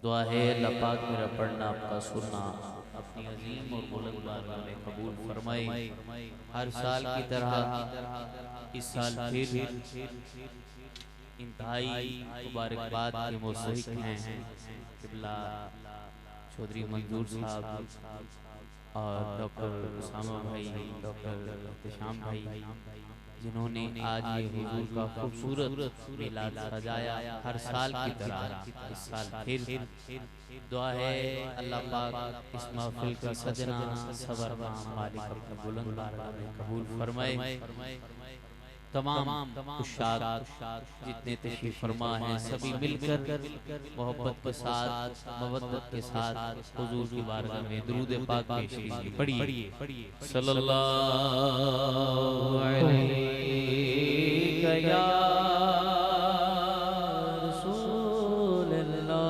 दुआ है अल्लाह पाक मेरा पढ़ना आपका सुनना अपनी अजीम और बुलंद बारगाह में कबूल फरमाए। हर साल की तरह इस साल फिर इंतहाई मुबारकबाद के मुस्तहिक हैं क़िबला चौधरी मंजूर साहब और डॉक्टर उसामा भाई, डॉक्टर एहतशाम भाई, जिन्होंने आज ये हुजूर का खूबसूरत मिलाद सजाया। हर साल की तरह इस साल फिर दुआ है अल्लाह पाक इस महफिल का सजना सबर मालिक अपने बुलंद बारगाह में कबूल फरमाए। तमाम उस्ताद जितने तशरीफ फरमा हैं सभी मिलकर मोहब्बत के साथ मवद्दत के साथ हुजूर की बारगाह में दुरूद पाक पेश कीजिए। पढ़िए सल्लल्लाहु अलैहि या रसूल अल्लाह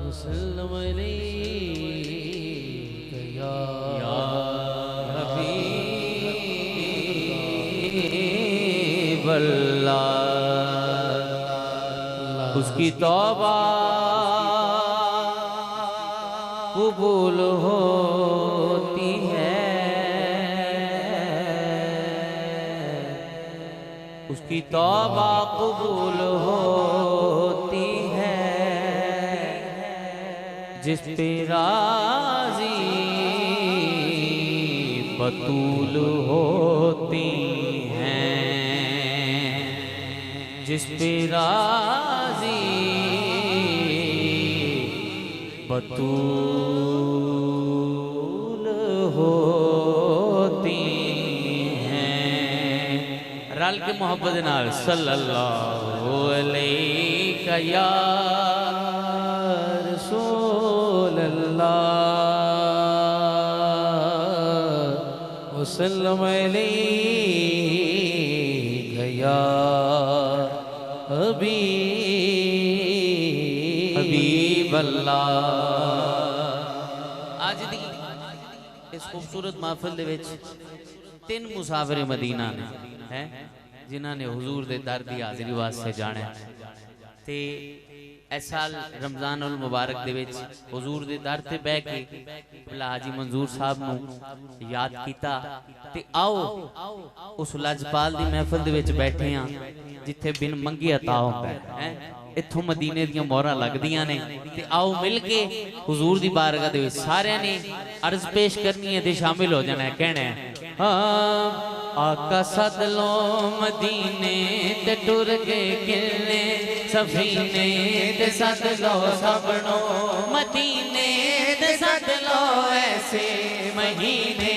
वसल्लम अलैहि या उसकी तौबा कबूल होती है, उसकी तौबा कबूल होती है, जिस पे राज़ी बतूल होती हैं, जिस पे राज़ी बतूल होती हैं। रल के मोहब्बत नाल सल्लल्लाहु अलैहि या रसूल अल्लाह वसल्लम अलैहि या हबीब अल्लाह। आज दी इस खूबसूरत महफिल दे विच तीन मुसाफिर मदीना ने हैं जिन्हां ने हुजूर दे दर दी हाज़री वास्ते जाना ते इस साल रमज़ान उल मुबारक दे विच हुजूर दे दर ते बैठ के क़िबला हाजी मंजूर साहब नूं याद कीता ते आओ उस लजपाल दी महफिल दे विच बैठे हां जिथे बिन मंगे अता होंदा है। इत्थों मदीने दियां मोहरां लगदियां ने ते आओ मिल के हुजूर दी बारगाह दे विच सारियां ने अर्ज पेश करनी है ते शामिल हो जाना है। कहना है आका सदलो मदीने ते टुर के किले सफीने ते सदलो सबनो मदीने ते सदलो ऐसे महीने।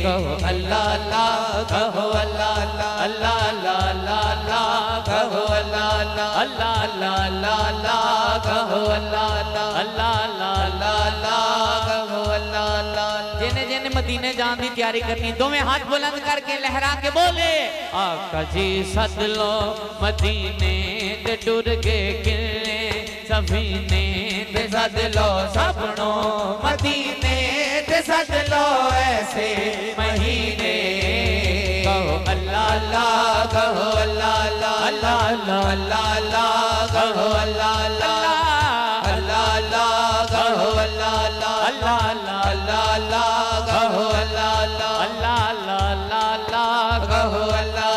कहो अल्लाह अल्लाह, कहो अल्लाह अल्लाह, अल्लाह अल्लाह अल्लाह, कहो अल्लाह अल्लाह, अल्लाह अल्लाह अल्लाह, कहो अल्लाह अल्लाह, अल्लाह अल्लाह अल्लाह, कहो अल्लाह अल्लाह। जिन्हें जिन्हें मदीने जाने की तैयारी करनी दोवें हाथ बुलंद करके लहरा के बोले आका जी सद लो मदीने ते टुर के किले सफीने ते सद लो सबनो मदीने ते सद लो ऐसे महीने। कहो अल्लाह अल्लाह, कहो अल्लाह अल्लाह, अल्लाह अल्लाह अल्लाह, कहो अल्लाह अल्लाह, अल्लाह अल्लाह, कहो अल्लाह अल्लाह, अल्लाह अल्लाह, कहो अल्लाह अल्लाह, अल्लाह अल्लाह, कहो अल्लाह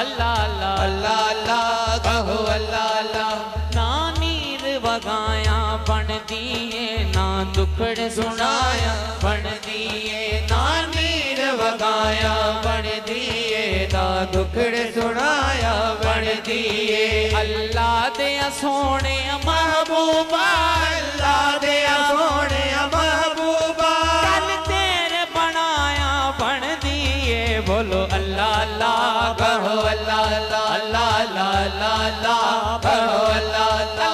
अल्लाह, अल्लाह अल्लाह, कहो अल्लाह अल्लाह। ना नीर वगाया बन दिए ना दुखड़े सुनाया बन दिए, ना नीर वगाया बन दिए ना दुखड़े सुनाया बन दिए। अल्लाह दे सोने महबूबा, अल्लाह दे सोने महबूबा, कल तेरे बनाया बन दिए। बोलो अल्लाह अल्लाह, कहो अल्लाह अल्लाह, अल्लाह अल्लाह अल्लाह, कहो अल्लाह अल्लाह,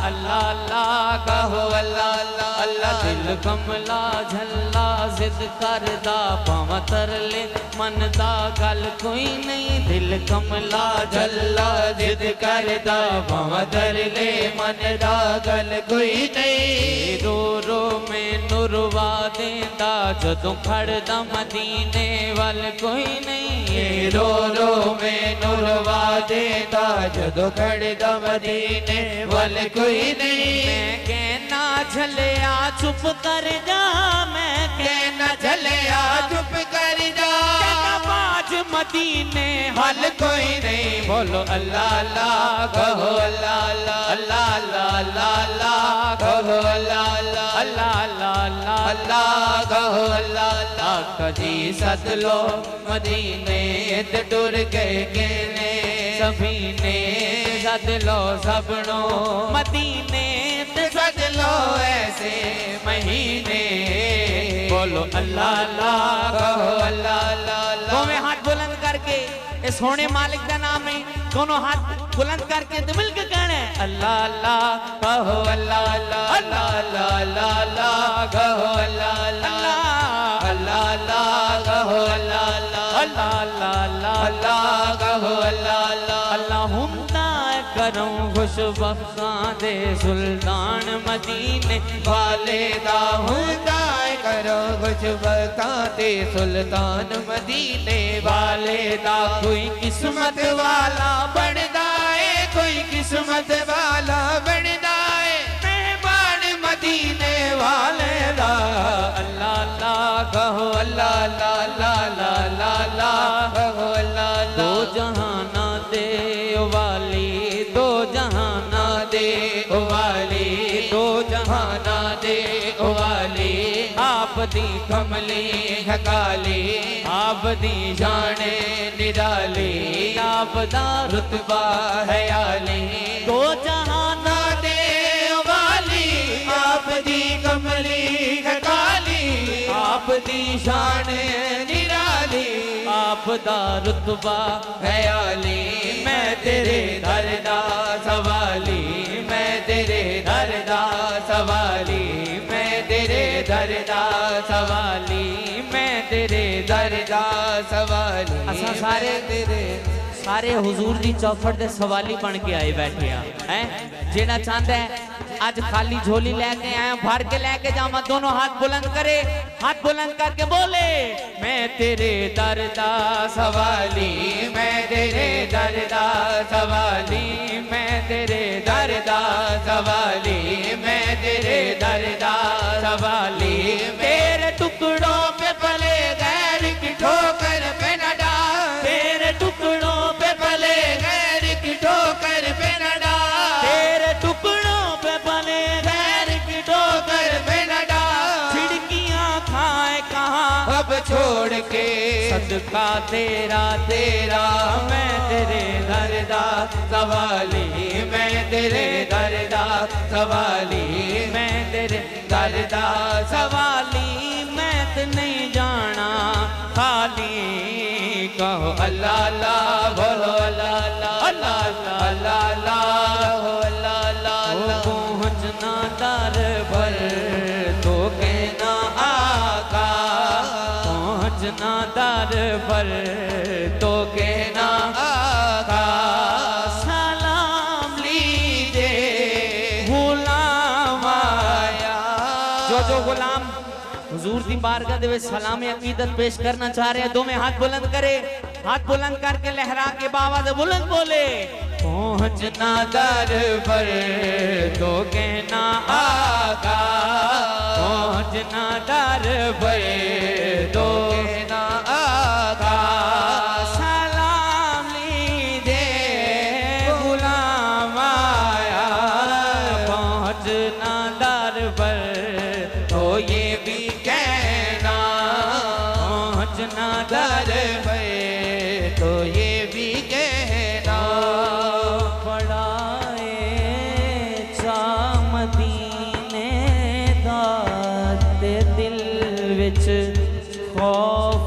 अल्लाह अल्लाह, कहो अल्लाह अल्लाह। अल्लाह दिल कमला झल्ला जिद करदा पावां तरले मन दा गल कोई नहीं। दिल कमला झल्ला जिद कर दरदा भावा दर ले मन दा गल कोई नहीं रो रो मैनू रुवा देंदा जदों खड़दा मदीने वल कोई नहीं रो रो मैनू रुवा देंदा जदों खड़दा मदीने वल कोई नहीं मैं कहना झलिया चुप कर जा मैं कहना झलिया चुप कर जा बाज मदीने हल कोई नहीं बोलो अल्लाह अल्लाह कहो अल्लाह अल्लाह अल्लाह अल्लाह अल्लाह कहो अल्लाह अल्लाह अल्लाह अल्लाह अल्लाह कहो अल्लाह अल्लाह कजी सद लो मदीने ते टुर गए केने सभी ने सद लो सबनो मदीने ते सद लो ऐसे महीने बोलो अल्लाह अल्लाह कहो अल्लाह अल्लाह दोनों हाथ बुलंद करके इस होने मालिक का नाम है दोनों हाथ बुलंद करके तो मिलकर कहना है अल्लाह अल्लाह कहो अल्लाह अल्लाह अल्लाह अल्लाह अल्लाह कहो अल्लाह अल्लाह अल्लाह अल्लाह कहो अल्लाह अल्लाह अल्लाह अल्लाह अल्लाह कहो अल्लाह अल्लाह अल्लाह हुंदा करूं खुशबख्तां दे सुल्तान मदीने वाले दा हुंदा करो खुशबख्तां दे सुल्तान मदीने वाले दा कोई किस्मत वाला बनदा है कोई किस्मत वाला बनदा है मेहमान मदीने वाले दा अल्लाह अल्लाह कहो अल्लाह अल्लाह अल्लाह अल्लाह अल्लाह कहो अल्लाह दो जहाना दे वाली दो जहाना दे वाली दो जहाना दे वाली आप दी कमली हकाली आप दी जाने निराली आप दा रुतबा है आली दो जहाना दे वाली आप दी कमली हकाली आप दी शान निराली आप दा रुतबा है आली मैं तेरे दर दा सवाली मैं तेरे दर दा सवाली मैं तेरे दर दा सवाली मैं तेरे दर दा सवाली असा सारे तेरे सारे हुजूर दी चौखट दे सवाली बन के आए बैठे हैं जेड़ा चाहता है आज खाली झोली लेके आए भर के लेके जावा दोनों हाथ बुलंद करे हाथ बुलंद करके बोले मैं तेरे दर दा सवाली मैं तेरे दर दा सवाली मैं तेरे दर दा सवाली मैं तेरे दर दा सवाली तेरे टुकड़ों पे पले गैर की ठोकर पे न डाल तेरे टुकड़ों पे पले गैर की ठोकर पे न डाल तेरे टुकड़ों पे बने गैर की ठोकर पे न डाल खिड़कियां खाए कहाँ अब छोड़ के सदका तेरा तेरा मैं तेरे दर दा सवाली मैं तेरे दर दा सवाली मैं तेरे दर दा सवाली मैं तो नहीं जाना खाली कहो अल्लाह अल्लाह बोलो अल्लाह अल्लाह अल्लाह अल्लाह अल्लाह अल्लाह अल्लाह पहुँचना दर पर तो कहना आका पहुँचना दर पर तो कहना आका सलाम लीजे गुलाम आया जो गुलाम हुजूर दी बारगाह दे विच सलाम अकीदत पेश करना चाह रहे हैं दो में हाथ बुलंद करे हाथ बुलंद करके लहरा के बाबा दे बुलंद बोले पहुँचना दर पर तो कहना आका पहुँचना दर पर तो कहना आका सलाम लीजे गुलाम आया पहुँचना दर पर तो ये भी कहना पहुँचना दर पे तो ये भी कहना पड़ाए चा मदीने दा ते दिल विच खौफ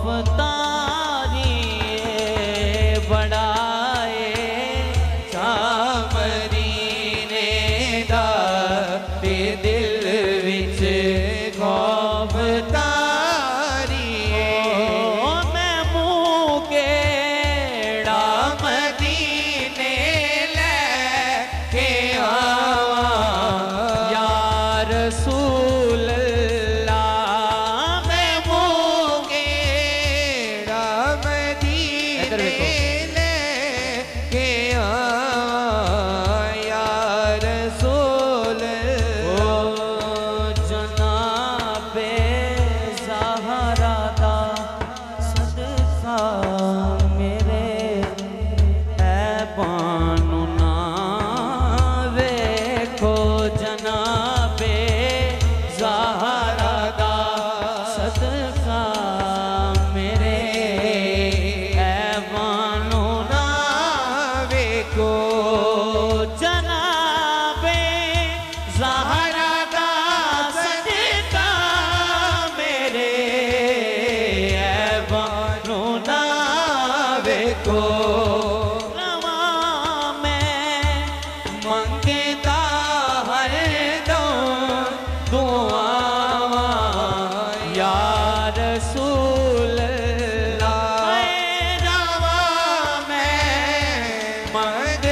मद